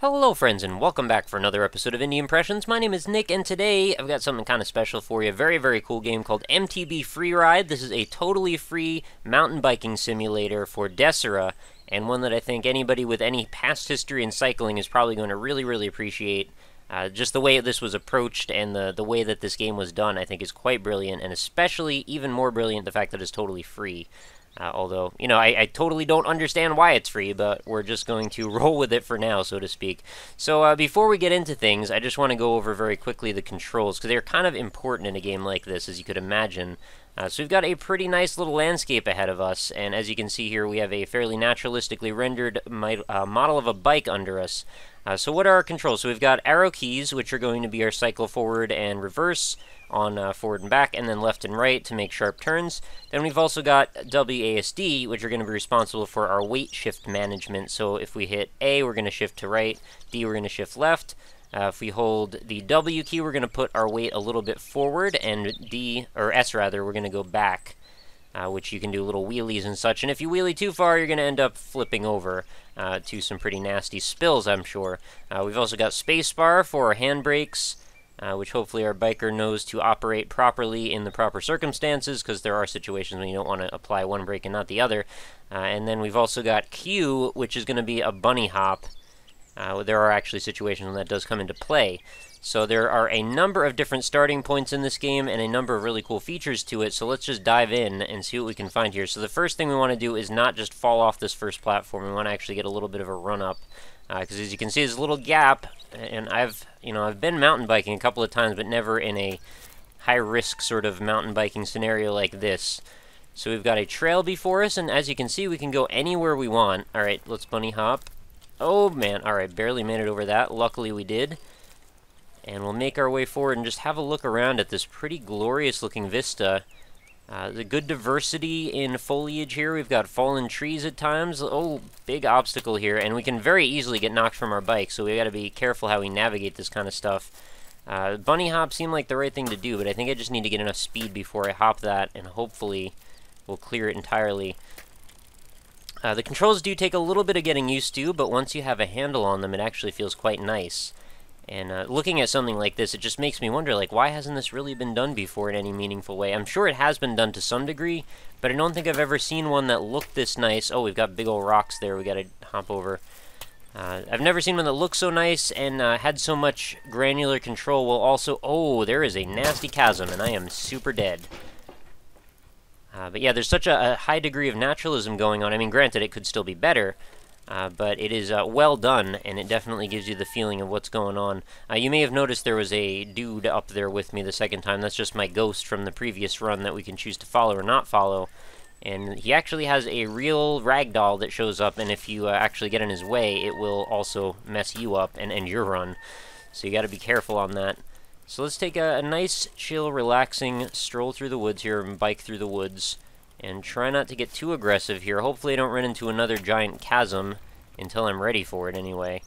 Hello friends and welcome back for another episode of Indie Impressions. My name is Nick and today I've got something kind of special for you. A very cool game called MTBFreeride. This is a totally free mountain biking simulator for Desera and one that I think anybody with any past history in cycling is probably going to really appreciate. Just the way this was approached and the way that this game was done I think is quite brilliant, and especially even more brilliant the fact that it's totally free. Although, you know, I totally don't understand why it's free, but we're just going to roll with it for now, so to speak. So before we get into things, I just want to go over very quickly the controls, because they're kind of important in a game like this, as you could imagine. So we've got a pretty nice little landscape ahead of us, and as you can see here, we have a fairly naturalistically rendered model of a bike under us. So what are our controls? So we've got arrow keys, which are going to be our cycle forward and reverse on forward and back, and then left and right to make sharp turns. Then we've also got WASD, which are going to be responsible for our weight shift management. So if we hit A, we're going to shift to right, D, we're going to shift left. If we hold the W key, we're going to put our weight a little bit forward, and S rather, we're going to go back, which you can do little wheelies and such. And if you wheelie too far, you're going to end up flipping over to some pretty nasty spills, I'm sure. We've also got spacebar for our handbrakes, which hopefully our biker knows to operate properly in the proper circumstances, because there are situations when you don't want to apply one brake and not the other. And then we've also got Q, which is going to be a bunny hop. There are actually situations when that does come into play. So there are a number of different starting points in this game and a number of really cool features to it, so let's just dive in and see what we can find here. So the first thing we want to do is not just fall off this first platform. We want to actually get a little bit of a run up, because as you can see, there's a little gap, and I've been mountain biking a couple of times, but never in a high-risk sort of mountain biking scenario like this. So we've got a trail before us, and as you can see, we can go anywhere we want. Alright, let's bunny hop. Oh man, alright, barely made it over that. Luckily we did. And we'll make our way forward and just have a look around at this pretty glorious looking vista. The good diversity in foliage here. We've got fallen trees at times. Oh, big obstacle here, and we can very easily get knocked from our bike, so we got to be careful how we navigate this kind of stuff. Bunny hop seemed like the right thing to do, but I think I just need to get enough speed before I hop that, and hopefully we'll clear it entirely. The controls do take a little bit of getting used to, but once you have a handle on them, it actually feels quite nice. And looking at something like this, it just makes me wonder, like, why hasn't this really been done before in any meaningful way? I'm sure it has been done to some degree, but I don't think I've ever seen one that looked this nice. Oh, we've got big old rocks there we gotta hop over. I've never seen one that looked so nice and had so much granular control while also... Oh, there is a nasty chasm, and I am super dead. But yeah, there's such a high degree of naturalism going on. I mean, granted, it could still be better, but it is well done, and it definitely gives you the feeling of what's going on. You may have noticed there was a dude up there with me the second time. That's just my ghost from the previous run that we can choose to follow or not follow. And he actually has a real ragdoll that shows up, and if you actually get in his way, it will also mess you up and end your run. So you got to be careful on that. So let's take a nice, chill, relaxing stroll through the woods here and bike through the woods. And try not to get too aggressive here. Hopefully I don't run into another giant chasm until I'm ready for it anyway.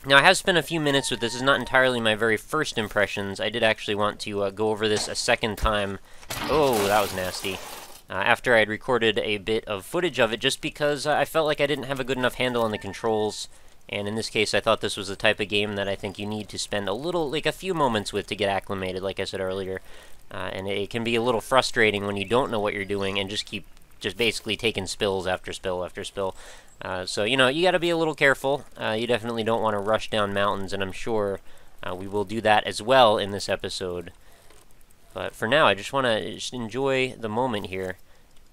Now I have spent a few minutes with this. This is not entirely my very first impressions. I did actually want to go over this a second time. Oh, that was nasty. After I had recorded a bit of footage of it, just because I felt like I didn't have a good enough handle on the controls. And in this case, I thought this was the type of game that I think you need to spend a few moments with to get acclimated, like I said earlier. And it can be a little frustrating when you don't know what you're doing and just basically taking spills after spill after spill. So, you know, you got to be a little careful. You definitely don't want to rush down mountains, and I'm sure we will do that as well in this episode. But for now, I just want to enjoy the moment here.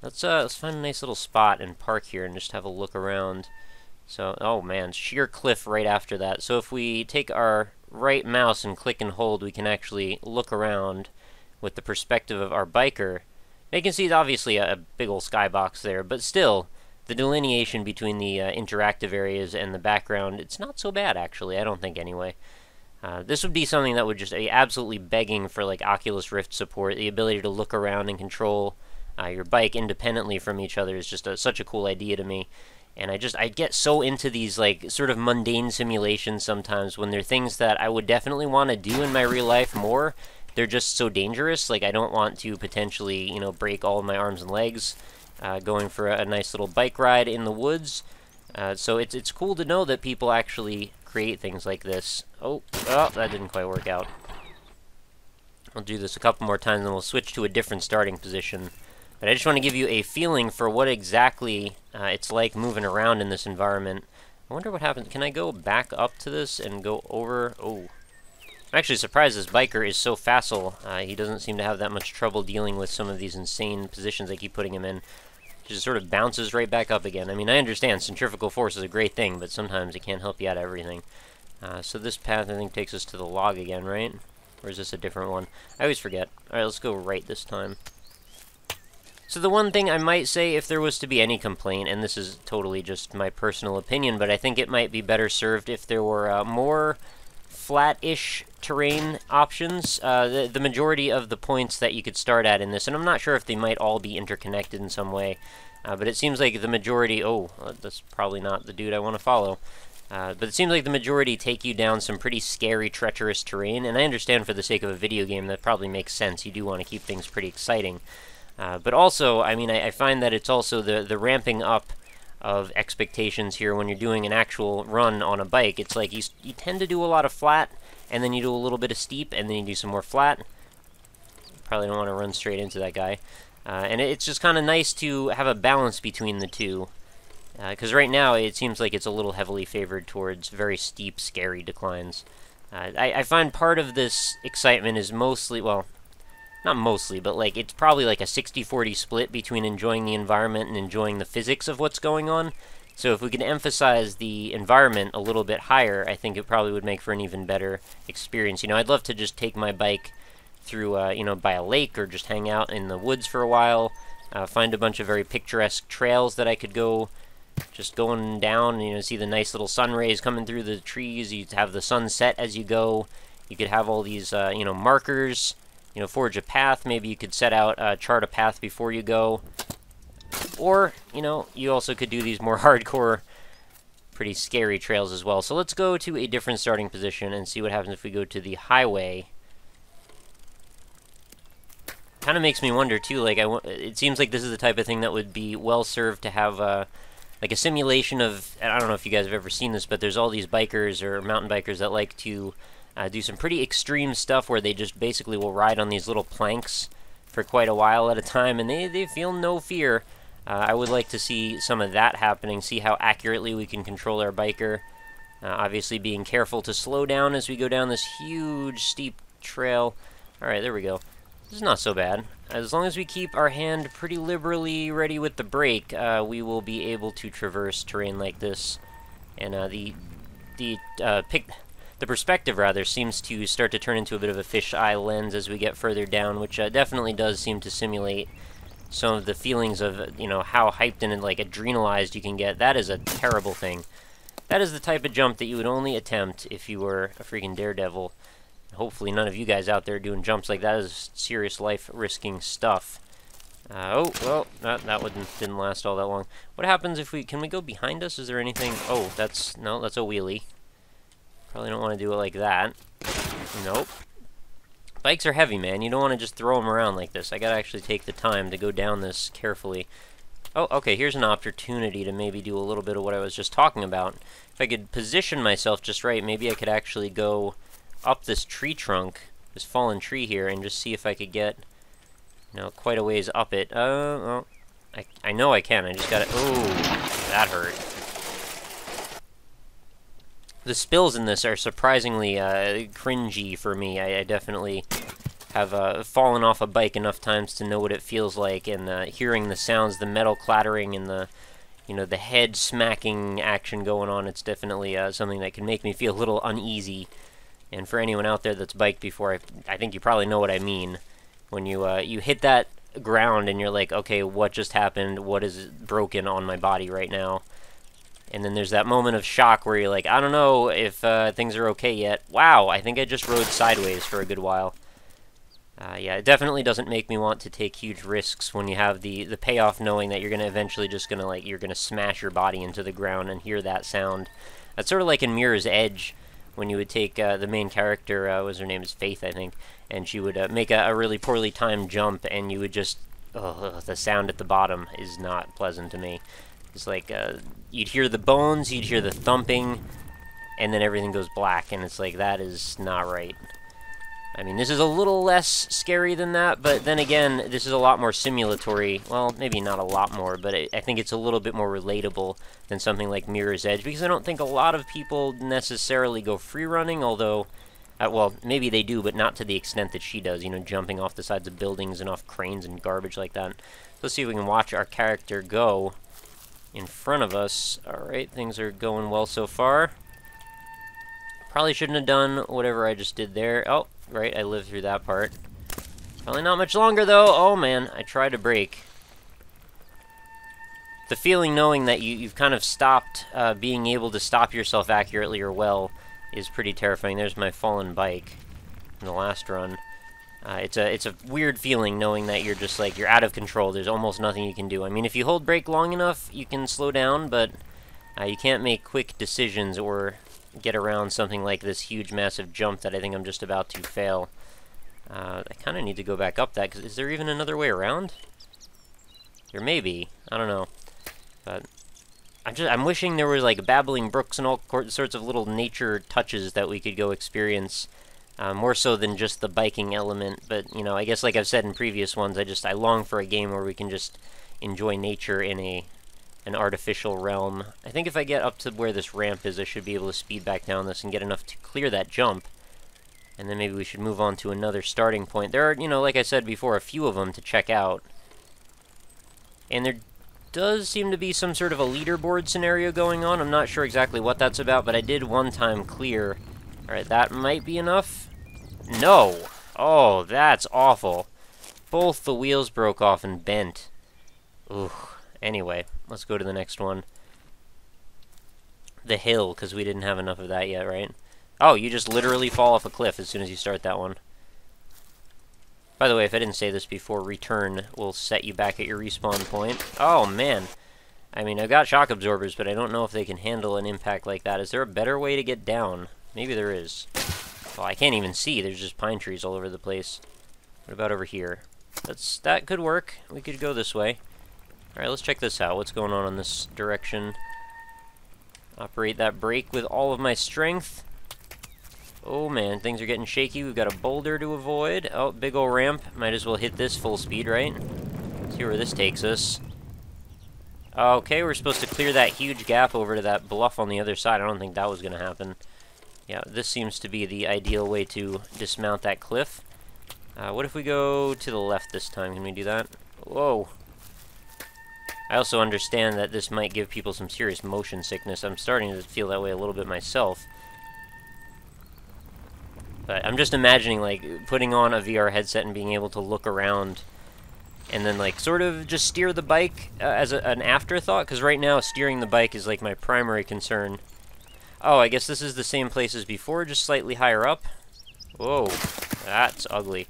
Let's find a nice little spot and park here and just have a look around. So, oh man, sheer cliff right after that. So if we take our right mouse and click and hold, we can actually look around with the perspective of our biker. Now you can see obviously a big old skybox there, but still, the delineation between the interactive areas and the background, it's not so bad actually, I don't think anyway. This would be something that would just be absolutely begging for like Oculus Rift support. The ability to look around and control your bike independently from each other is just such a cool idea to me. And I get so into these, like, sort of mundane simulations sometimes when they're things that I would definitely want to do in my real life more. They're just so dangerous. Like, I don't want to potentially, you know, break all of my arms and legs going for a nice little bike ride in the woods. So it's cool to know that people actually create things like this. Oh, that didn't quite work out. I'll do this a couple more times, and we'll switch to a different starting position. But I just want to give you a feeling for what exactly it's like moving around in this environment. I wonder what happens. Can I go back up to this and go over? Oh. I'm actually surprised this biker is so facile. He doesn't seem to have that much trouble dealing with some of these insane positions I keep putting him in. He just sort of bounces right back up again. I mean, I understand centrifugal force is a great thing, but sometimes it can't help you out of everything. So this path, I think, takes us to the log again, right? Or is this a different one? I always forget. Alright, let's go right this time. So the one thing I might say, if there was to be any complaint, and this is totally just my personal opinion, but I think it might be better served if there were more flat-ish terrain options. The majority of the points that you could start at in this, and I'm not sure if they might all be interconnected in some way, but it seems like the majority... Oh, that's probably not the dude I want to follow. But it seems like the majority take you down some pretty scary, treacherous terrain, and I understand for the sake of a video game that probably makes sense. You do want to keep things pretty exciting. But also, I mean, I find that it's also the ramping up of expectations here when you're doing an actual run on a bike. It's like you tend to do a lot of flat, and then you do a little bit of steep, and then you do some more flat. Probably don't want to run straight into that guy. And it's just kind of nice to have a balance between the two. Because right now, it seems like it's a little heavily favored towards very steep, scary declines. I find part of this excitement is mostly, well, not mostly, but like it's probably like a 60-40 split between enjoying the environment and enjoying the physics of what's going on. So if we could emphasize the environment a little bit higher, I think it probably would make for an even better experience. You know, I'd love to just take my bike through, you know, by a lake or just hang out in the woods for a while, find a bunch of very picturesque trails that I could go just going down, you know, see the nice little sun rays coming through the trees. You have the sunset as you go. You could have all these, you know, markers, you know, forge a path. Maybe you could set out, chart a path before you go. Or, you know, you also could do these more hardcore, pretty scary trails as well. So let's go to a different starting position and see what happens if we go to the highway. Kind of makes me wonder, too, like, it seems like this is the type of thing that would be well served to have, like a simulation of, I don't know if you guys have ever seen this, but there's all these bikers or mountain bikers that like to do some pretty extreme stuff where they just basically will ride on these little planks for quite a while at a time, and they feel no fear. I would like to see some of that happening, see how accurately we can control our biker. Obviously being careful to slow down as we go down this huge, steep trail. Alright, there we go. This is not so bad. As long as we keep our hand pretty liberally ready with the brake, we will be able to traverse terrain like this. And the perspective, rather, seems to start to turn into a bit of a fisheye lens as we get further down, which definitely does seem to simulate some of the feelings of, you know, how hyped and, like, adrenalized you can get. That is a terrible thing. That is the type of jump that you would only attempt if you were a freaking daredevil. Hopefully none of you guys out there doing jumps like that is serious life-risking stuff. Oh, well, that one didn't last all that long. What happens if can we go behind us? Is there anything? Oh, that's a wheelie. Probably don't want to do it like that. Nope. Bikes are heavy, man. You don't want to just throw them around like this. I gotta actually take the time to go down this carefully. Oh, okay, here's an opportunity to maybe do a little bit of what I was just talking about. If I could position myself just right, maybe I could actually go up this tree trunk, this fallen tree here, and just see if I could get, you know, quite a ways up it. Well, I know I can. I just gotta... Oh, that hurt. The spills in this are surprisingly cringy for me. I definitely have fallen off a bike enough times to know what it feels like, and hearing the sounds, the metal clattering, and the, you know, the head smacking action going on. It's definitely something that can make me feel a little uneasy. And for anyone out there that's biked before, I think you probably know what I mean. When you hit that ground and you're like, okay, what just happened? What is broken on my body right now? And then there's that moment of shock where you're like, I don't know if things are okay yet. Wow, I think I just rode sideways for a good while. Yeah, it definitely doesn't make me want to take huge risks when you have the payoff knowing that you're gonna eventually just you're gonna smash your body into the ground and hear that sound. That's sort of like in Mirror's Edge, when you would take the main character, what's her name, is Faith, I think, and she would make a really poorly timed jump, and you would just, the sound at the bottom is not pleasant to me. It's like, you'd hear the bones, you'd hear the thumping, and then everything goes black, and it's like, that is not right. I mean, this is a little less scary than that, but then again, this is a lot more simulatory. Well, maybe not a lot more, but I think it's a little bit more relatable than something like Mirror's Edge, because I don't think a lot of people necessarily go free running, although, well, maybe they do, but not to the extent that she does, you know, jumping off the sides of buildings and off cranes and garbage like that. So let's see if we can watch our character go in front of us. Alright, things are going well so far. Probably shouldn't have done whatever I just did there. Oh, right, I lived through that part. Probably not much longer, though. Oh, man, I tried to brake. The feeling knowing that you've kind of stopped being able to stop yourself accurately or well is pretty terrifying. There's my fallen bike in the last run. It's a weird feeling knowing that you're just like, you're out of control. There's almost nothing you can do. I mean, if you hold brake long enough, you can slow down, but you can't make quick decisions or get around something like this huge, massive jump that I think I'm just about to fail. I kind of need to go back up that, because is there even another way around? There may be. I don't know. But I'm wishing there was like babbling brooks and all sorts of little nature touches that we could go experience, more so than just the biking element. But, you know, I guess like I've said in previous ones, I long for a game where we can just enjoy nature in an artificial realm. I think if I get up to where this ramp is, I should be able to speed back down this and get enough to clear that jump. And then maybe we should move on to another starting point. There are, you know, like I said before, a few of them to check out. And there does seem to be some sort of a leaderboard scenario going on. I'm not sure exactly what that's about, but I did one time clear. Alright, that might be enough. No! Oh, that's awful. Both the wheels broke off and bent. Ooh. Anyway, let's go to the next one. The hill, because we didn't have enough of that yet, right? Oh, you just literally fall off a cliff as soon as you start that one. By the way, if I didn't say this before, return will set you back at your respawn point. Oh, man. I mean, I've got shock absorbers, but I don't know if they can handle an impact like that. Is there a better way to get down? Maybe there is. Well, I can't even see. There's just pine trees all over the place. What about over here? That could work. We could go this way. Alright, let's check this out. What's going on in this direction? Operate that brake with all of my strength. Oh man, things are getting shaky. We've got a boulder to avoid. Oh, big ol' ramp. Might as well hit this full speed, right? See where this takes us. Okay, we're supposed to clear that huge gap over to that bluff on the other side. I don't think that was going to happen. Yeah, this seems to be the ideal way to dismount that cliff. What if we go to the left this time? Can we do that? Whoa. I also understand that this might give people some serious motion sickness. I'm starting to feel that way a little bit myself. But I'm just imagining, like, putting on a VR headset and being able to look around and then, like, sort of just steer the bike as an afterthought, because right now steering the bike is, like, my primary concern. Oh, I guess this is the same place as before, just slightly higher up. Whoa, that's ugly.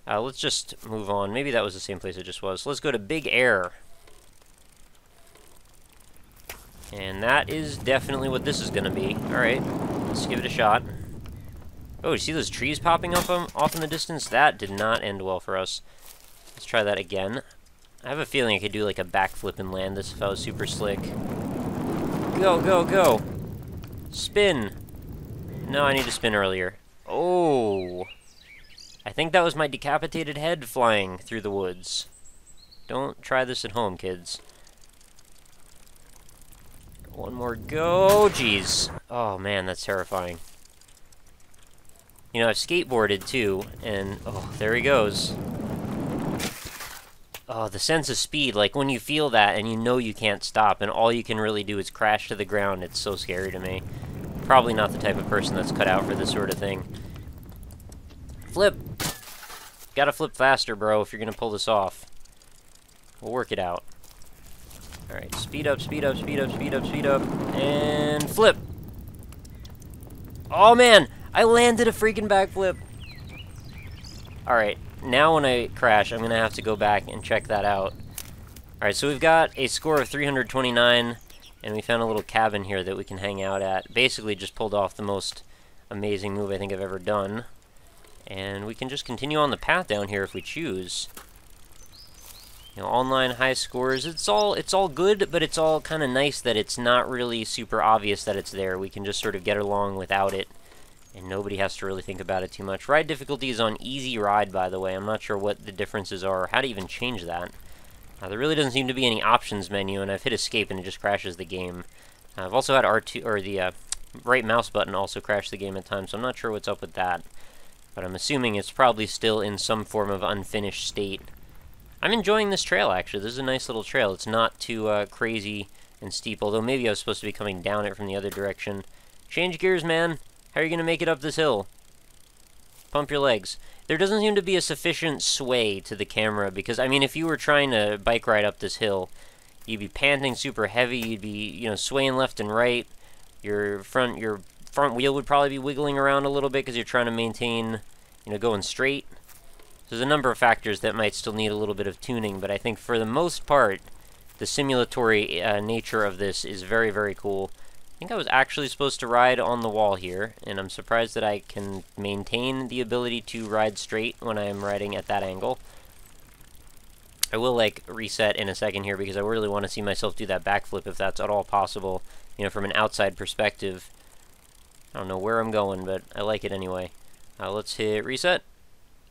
Let's just move on. Maybe that was the same place it just was. Let's go to Big Air. And that is definitely what this is going to be. Alright, let's give it a shot. Oh, you see those trees popping up off in the distance? That did not end well for us. Let's try that again. I have a feeling I could do like a backflip and land this if I was super slick. Go, go, go! Spin! No, I need to spin earlier. Oh! I think that was my decapitated head flying through the woods. Don't try this at home, kids. One more go. Jeez. Oh, man, that's terrifying. You know, I've skateboarded, too, and... oh, there he goes. Oh, the sense of speed, like, when you feel that and you know you can't stop, and all you can really do is crash to the ground, it's so scary to me. Probably not the type of person that's cut out for this sort of thing. Flip! Gotta flip faster, bro, if you're gonna pull this off. We'll work it out. Alright, speed up, speed up, speed up, speed up, speed up, and flip! Oh man, I landed a freaking backflip! Alright, now when I crash, I'm going to have to go back and check that out. Alright, so we've got a score of 329, and we found a little cabin here that we can hang out at. Basically just pulled off the most amazing move I think I've ever done. And we can just continue on the path down here if we choose. You know, online high scores, it's all good, but it's all kind of nice that it's not really super obvious that it's there. We can just sort of get along without it, and nobody has to really think about it too much. Ride difficulty is on easy ride, by the way. I'm not sure what the differences are, or how to even change that. There really doesn't seem to be any options menu, and I've hit escape and it just crashes the game. I've also had R2, or the right mouse button also crash the game at times, so I'm not sure what's up with that. But I'm assuming it's probably still in some form of unfinished state. I'm enjoying this trail, actually. This is a nice little trail. It's not too crazy and steep, although maybe I was supposed to be coming down it from the other direction. Change gears, man. How are you going to make it up this hill? Pump your legs. There doesn't seem to be a sufficient sway to the camera, because, I mean, if you were trying to bike ride up this hill, you'd be panting super heavy, you'd be, you know, swaying left and right. Your front wheel would probably be wiggling around a little bit because you're trying to maintain, you know, going straight. There's a number of factors that might still need a little bit of tuning, but I think for the most part, the simulatory nature of this is very, very cool. I think I was actually supposed to ride on the wall here, and I'm surprised that I can maintain the ability to ride straight when I'm riding at that angle. I will, like, reset in a second here because I really want to see myself do that backflip if that's at all possible, you know, from an outside perspective. I don't know where I'm going, but I like it anyway. Let's hit reset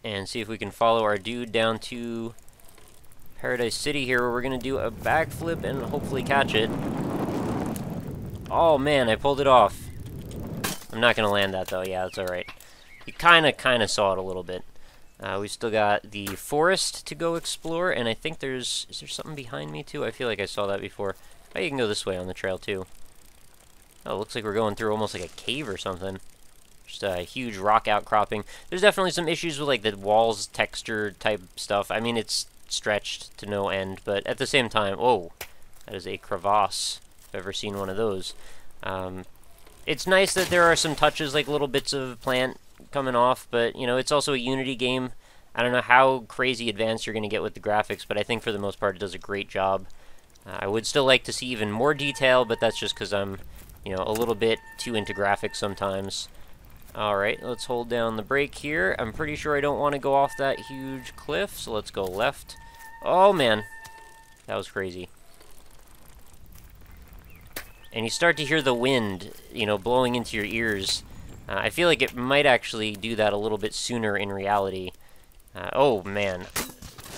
and see if we can follow our dude down to Paradise City here, where we're going to do a backflip and hopefully catch it. Oh man, I pulled it off. I'm not going to land that though. Yeah, that's alright. You kind of saw it a little bit. We still got the forest to go explore, and I think is there something behind me too? I feel like I saw that before. Oh, you can go this way on the trail too. Oh, it looks like we're going through almost like a cave or something. Just a huge rock outcropping. There's definitely some issues with like the walls texture type stuff. I mean, it's stretched to no end, but at the same time, oh, that is a crevasse. If I've ever seen one of those. It's nice that there are some touches, like little bits of plant coming off, but, you know, it's also a Unity game. I don't know how crazy advanced you're going to get with the graphics, but I think for the most part it does a great job. I would still like to see even more detail, but that's just because I'm, you know, a little bit too into graphics sometimes. Alright, let's hold down the brake here. I'm pretty sure I don't want to go off that huge cliff, so let's go left. Oh, man. That was crazy. And you start to hear the wind, you know, blowing into your ears. I feel like it might actually do that a little bit sooner in reality. Oh, man.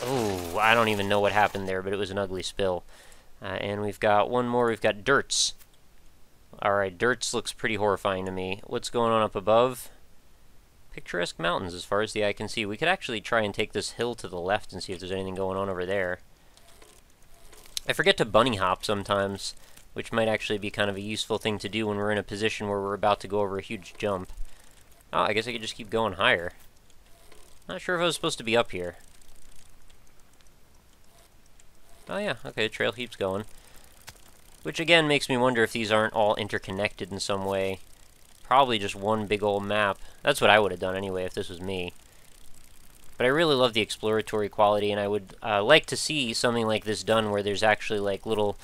Oh, I don't even know what happened there, but it was an ugly spill. And we've got one more. We've got Dirts. Alright, Dirts looks pretty horrifying to me. What's going on up above? Picturesque mountains as far as the eye can see. We could actually try and take this hill to the left and see if there's anything going on over there. I forget to bunny hop sometimes, which might actually be kind of a useful thing to do when we're in a position where we're about to go over a huge jump. Oh, I guess I could just keep going higher. Not sure if I was supposed to be up here. Oh yeah, okay, the trail keeps going. Which again makes me wonder if these aren't all interconnected in some way. Probably just one big old map. That's what I would have done anyway if this was me. But I really love the exploratory quality, and I would like to see something like this done where there's actually like little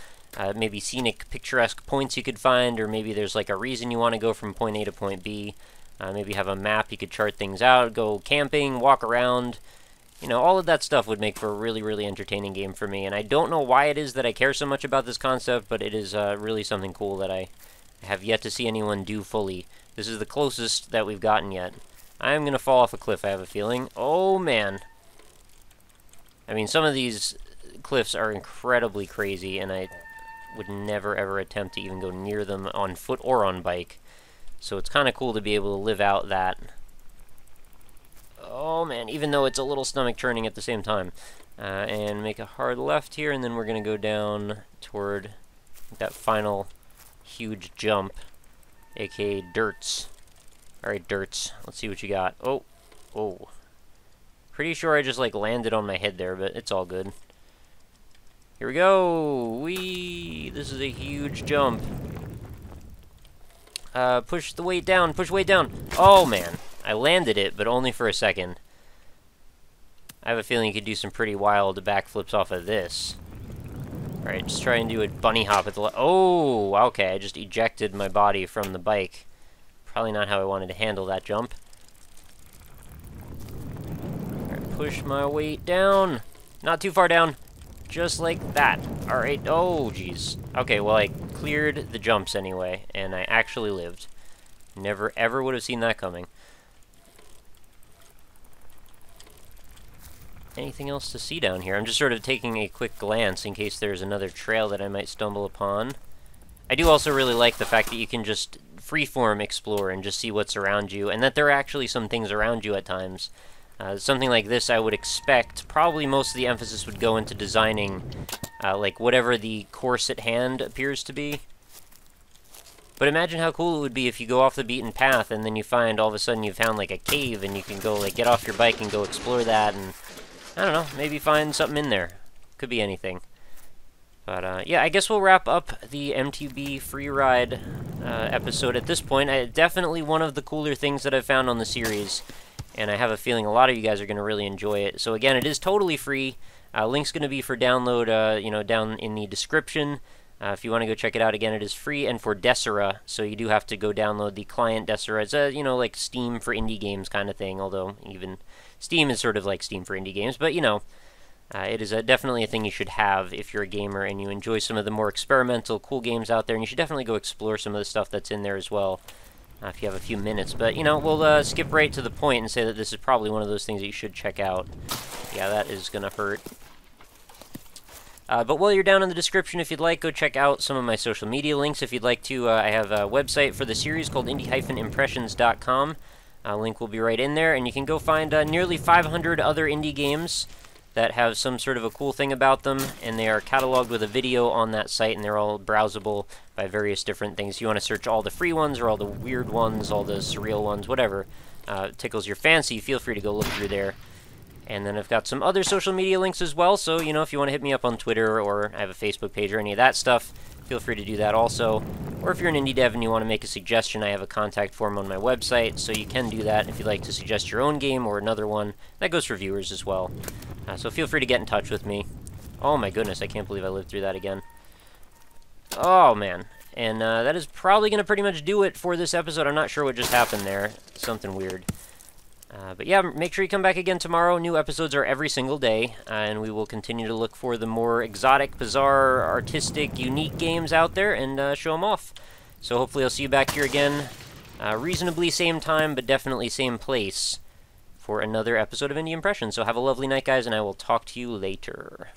maybe scenic, picturesque points you could find, or maybe there's like a reason you want to go from point A to point B. Maybe have a map, you could chart things out, go camping, walk around. You know, all of that stuff would make for a really, really entertaining game for me. And I don't know why it is that I care so much about this concept, but it is really something cool that I have yet to see anyone do fully. This is the closest that we've gotten yet. I'm going to fall off a cliff, I have a feeling. Oh, man. I mean, some of these cliffs are incredibly crazy, and I would never, ever attempt to even go near them on foot or on bike. So it's kind of cool to be able to live out that. Oh, man, even though it's a little stomach churning at the same time. And make a hard left here, and then we're going to go down toward that final huge jump, aka Dirts. Alright, Dirts, let's see what you got. Oh, oh. Pretty sure I just, like, landed on my head there, but it's all good. Here we go! Whee! This is a huge jump. Push the weight down, push weight down! Oh, man. I landed it, but only for a second. I have a feeling you could do some pretty wild backflips off of this. Alright, just try and do a bunny hop at the oh, okay, I just ejected my body from the bike. Probably not how I wanted to handle that jump. Alright, push my weight down. Not too far down. Just like that. Alright, oh jeez. Okay, well I cleared the jumps anyway, and I actually lived. Never ever would have seen that coming. Anything else to see down here? I'm just sort of taking a quick glance in case there's another trail that I might stumble upon. I do also really like the fact that you can just freeform explore and just see what's around you, and that there are actually some things around you at times. Something like this, I would expect probably most of the emphasis would go into designing like whatever the course at hand appears to be. But imagine how cool it would be if you go off the beaten path and then you find all of a sudden you found like a cave and you can go like get off your bike and go explore that, and I don't know, maybe find something in there. Could be anything. But yeah, I guess we'll wrap up the MTB Freeride episode at this point. Definitely one of the cooler things that I've found on the series, and I have a feeling a lot of you guys are going to really enjoy it. So again, it is totally free. Link's going to be for download, you know, down in the description. If you want to go check it out, again, it is free and for Desera, so you do have to go download the client Desera. It's a, you know, like Steam for indie games kind of thing, although even Steam is sort of like Steam for indie games, but you know, it is definitely a thing you should have if you're a gamer and you enjoy some of the more experimental, cool games out there, and you should definitely go explore some of the stuff that's in there as well, if you have a few minutes. But, you know, we'll skip right to the point and say that this is probably one of those things that you should check out. Yeah, that is going to hurt. But while you're down in the description, if you'd like, go check out some of my social media links. If you'd like to, I have a website for the series called indie-impressions.com. Link will be right in there, and you can go find nearly 500 other indie games that have some sort of a cool thing about them, and they are cataloged with a video on that site, and they're all browsable by various different things. If you want to search all the free ones, or all the weird ones, all the surreal ones, whatever tickles your fancy, feel free to go look through there. And then I've got some other social media links as well, so, you know, if you want to hit me up on Twitter, or I have a Facebook page, or any of that stuff, feel free to do that also. Or if you're an indie dev and you want to make a suggestion, I have a contact form on my website, so you can do that if you'd like to suggest your own game or another one. That goes for viewers as well. So feel free to get in touch with me. Oh my goodness, I can't believe I lived through that again. Oh man. And that is probably going to pretty much do it for this episode. I'm not sure what just happened there. Something weird. But yeah, make sure you come back again tomorrow. New episodes are every single day, and we will continue to look for the more exotic, bizarre, artistic, unique games out there and show them off. So hopefully I'll see you back here again, reasonably same time, but definitely same place, for another episode of Indie Impressions. So have a lovely night, guys, and I will talk to you later.